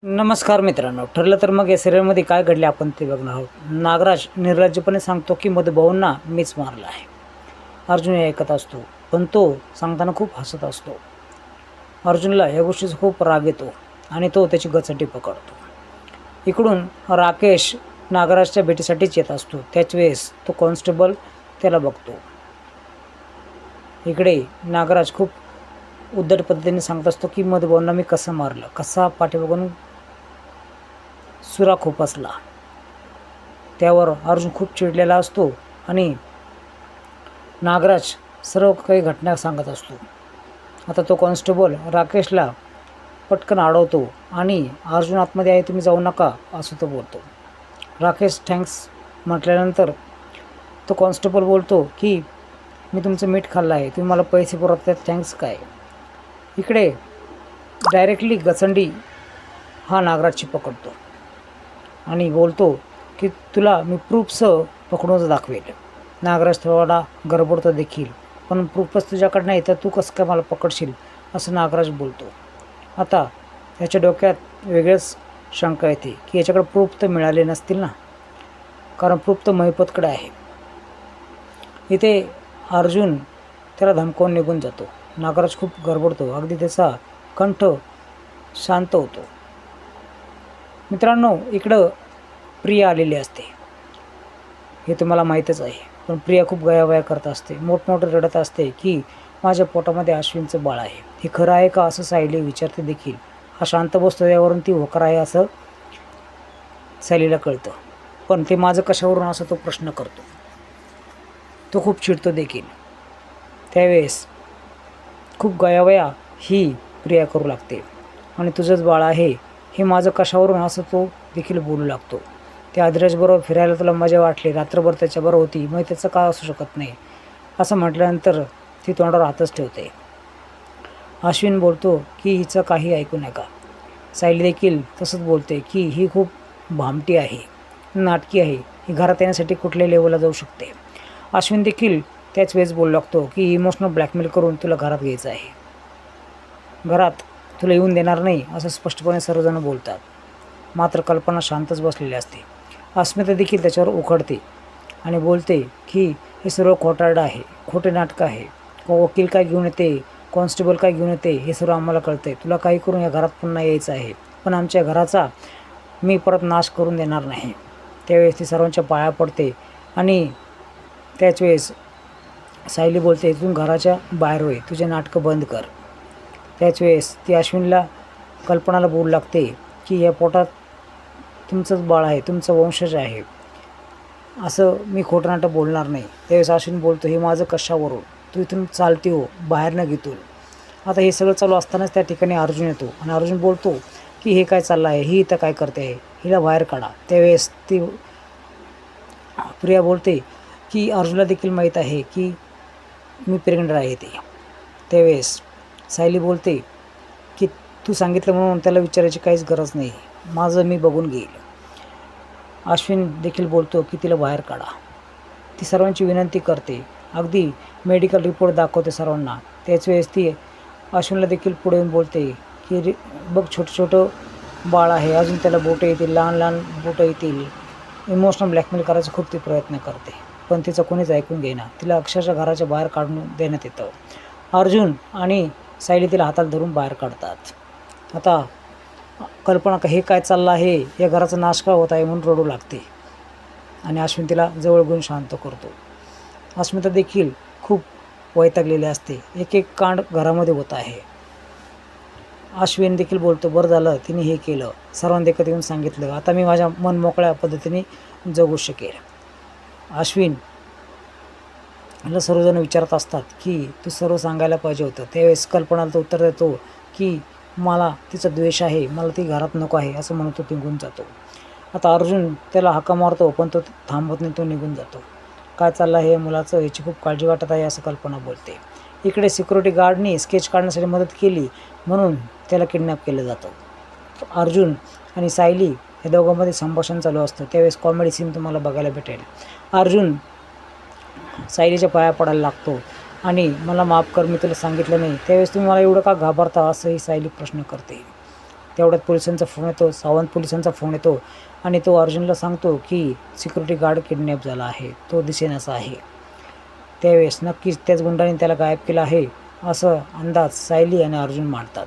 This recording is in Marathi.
नमस्कार मित्रांनो, ठरलं तर मग या सिरियलमध्ये काय घडले आपण ते बघणार आहोत. नागराज निर्लज्जपणे सांगतो की मधुभाऊंना मीच मारलं आहे. अर्जुन हे ऐकत असतो, पण तो सांगताना खूप हसत असतो. अर्जुनला या गोष्टीचा खूप राग येतो आणि तो त्याची गचटी पकडतो. इकडून राकेश नागराजच्या भेटीसाठीच येत असतो. त्याच वेळेस तो कॉन्स्टेबल त्याला बघतो. इकडे नागराज खूप उद्धट पद्धतीने सांगत असतो की मधुभाऊंना मी कसं मारलं, कसा पाठीमागून सुरा खोपसला. त्यावर अर्जुन खूप चिडलेला असतो आणि नागराज सर्व काही घटना सांगत असतो. आता तो कॉन्स्टेबल राकेशला पटकन अडवतो आणि अर्जुन आतमध्ये आहे, तुम्ही जाऊ नका असं तो बोलतो. राकेश थँक्स म्हटल्यानंतर तो कॉन्स्टेबल बोलतो की मी तुमचं मीठ खाल्लं आहे, तुम्ही मला पैसे पुरवतात, थँक्स काय. इकडे डायरेक्टली गचंडी हा नागराजची पकडतो आणि बोलतो की तुला मी प्रूफसह पकडूनच दाखवेल. नागराज थोडा गडबडतो देखील, पण प्रूफच तुझ्याकडे नाही तर तू कसं काय मला पकडशील असं नागराज बोलतो. आता त्याच्या डोक्यात वेगळंच शंका येते की याच्याकडे प्रूफ तर मिळाले नसतील ना, कारण प्रूफ तर महिपतकडे आहे. इथे अर्जुन त्याला धमकावून निघून जातो. नागराज खूप गडबडतो, अगदी त्याचा कंठ शांत होतो. मित्रांनो, इकडं प्रिया आलेली असते, हे तुम्हाला माहीतच आहे. पण प्रिया खूप गयावया करत असते, मोठमोठं रडत असते की माझ्या पोटामध्ये अश्विनचं बाळ आहे, हे खरं आहे का असं सायली विचारते देखील. हा शांत बसतो, यावरून ती होकार आहे असं सायलीला कळतं, पण ते माझं कशावरून असं तो प्रश्न करतो. तो खूप चिडतो देखील. त्यावेळेस खूप गयावया ही प्रिया करू लागते आणि तुझंच बाळ आहे हे माझं कशावरून असं तो देखील बोलू लागतो. त्या आदिराजबरोबर फिरायला तुला मजा वाटली, रात्रभर त्याच्याबरोबर होती, मग त्याचं काय असू शकत नाही असं म्हटल्यानंतर ती तोंडावर हातच ठेवते. अश्विन बोलतो की हिचं काही ऐकू नका. सायली देखील तसंच बोलते की ही खूप भामटी आहे, नाटकी आहे, ही घरात येण्यासाठी कुठल्याही लेवलला जाऊ शकते. अश्विन देखील त्याच वेळेस बोलू लागतो की इमोशनल ब्लॅकमेल करून तुला घरात घ्यायचं आहे, घरात तुला येऊन देणार नाही असं स्पष्टपणे सर्वजण बोलतात. मात्र कल्पना शांतच बसलेली असते. अस्मिता देखील त्याच्यावर उखडते आणि बोलते की हे सर्व खोटारडं आहे, खोटे नाटकं आहे. वकील काय घेऊन येते, कॉन्स्टेबल काय घेऊन येते हे सर्व आम्हाला कळतं आहे. तुला काही करून या घरात पुन्हा यायचं आहे, पण आमच्या घराचा मी परत नाश करून देणार नाही. त्यावेळेस ती सर्वांच्या पाया पडते आणि त्याच वेळेस सायली बोलते इथून घराच्या बाहेर होय, तुझे नाटकं बंद कर. त्याच वेळेस ती अश्विनला कल्पनाला बोलू लागते की या पोटात तुमचंच बाळ आहे, तुमचं वंशज आहे, असं मी खोटं नाटक बोलणार नाही. त्यावेळेस अश्विन बोलतो हे माझं कशावरून, तू इथून चालती हो, बाहेर न घेतो. आता हे सगळं चालू असतानाच त्या ठिकाणी अर्जुन येतो आणि अर्जुन बोलतो की हे काय चाललं आहे, ही इथं काय करते आहे, हिला बाहेर काढा. त्यावेळेस ती प्रिया बोलते की अर्जुनला देखील माहीत आहे की मी प्रेग्नंट आहे ते. त्यावेळेस सायली बोलते की तू सांगितलं म्हणून त्याला विचारायची काहीच गरज नाही, माझं मी बघून घेईल. अश्विन देखील बोलतो की तिला बाहेर काढा. ती सर्वांची विनंती करते, अगदी मेडिकल रिपोर्ट दाखवते सर्वांना. त्याच वेळेस ती अश्विनला देखील पुढे येऊन बोलते की बघ छोटं छोटं बाळ आहे, अजून त्याला बोटं येतील, लहान लहान बोटं येतील. इमोशनल ब्लॅकमेल करायचा खूप ती प्रयत्न करते, पण तिचं कोणीच ऐकून घेईना. तिला अक्षरशः घराच्या बाहेर काढून देण्यात येतं. अर्जुन आणि सायली तिला हाताला धरून बाहेर काढतात. आता कल्पना हे काय चाललं आहे, या घराचा नाश का होत आहे म्हणून रडू लागते आणि अश्विन तिला जवळ घेऊन शांत करतो. अस्मिता देखील खूप वैतागलेली असते, एक एक कांड घरामध्ये होत आहे. अश्विन देखील बोलतो बरं झालं तिने हे केलं, सर्वांना एकत्र येऊन सांगितलं, आता मी माझ्या मनमोकळ्या पद्धतीने जगू शकेल. अश्विन ला सर्वजण विचारत असतात की तू सर्व सांगायला पाहिजे होतं. त्यावेळेस कल्पनाला तो उत्तर देतो की मला तिचा द्वेष आहे, मला ती घरात नको आहे असं म्हणतो, निघून जातो. आता अर्जुन त्याला हाका मारतो, पण तो थांबत नाही, तो निघून जातो. काय चाललं आहे मुलाचं, याची खूप काळजी वाटत आहे असं कल्पना बोलते. इकडे सिक्युरिटी गार्डनी स्केच काढण्यासाठी मदत केली म्हणून त्याला किडनॅप केलं जातं. अर्जुन आणि सायली या दोघांमध्ये संभाषण चालू असतं. त्यावेळेस कॉमेडी सीन तुम्हाला बघायला भेटेल. अर्जुन सायलीच्या पाया पडायला लागतो आणि मला माफ कर, मी तुला सांगितलं नाही, त्यावेळेस तुम्ही मला एवढं का घाबरता असंही सायली प्रश्न करते. तेवढ्यात पोलिसांचा फोन येतो, सावंत पोलिसांचा फोन येतो आणि तो अर्जुनला सांगतो की सिक्युरिटी गार्ड किडनॅप झाला आहे, तो दिसेनासा आहे. त्यावेळेस नक्कीच त्याच गुंडाने त्याला गायब केलं आहे असं अंदाज सायली आणि अर्जुन मांडतात.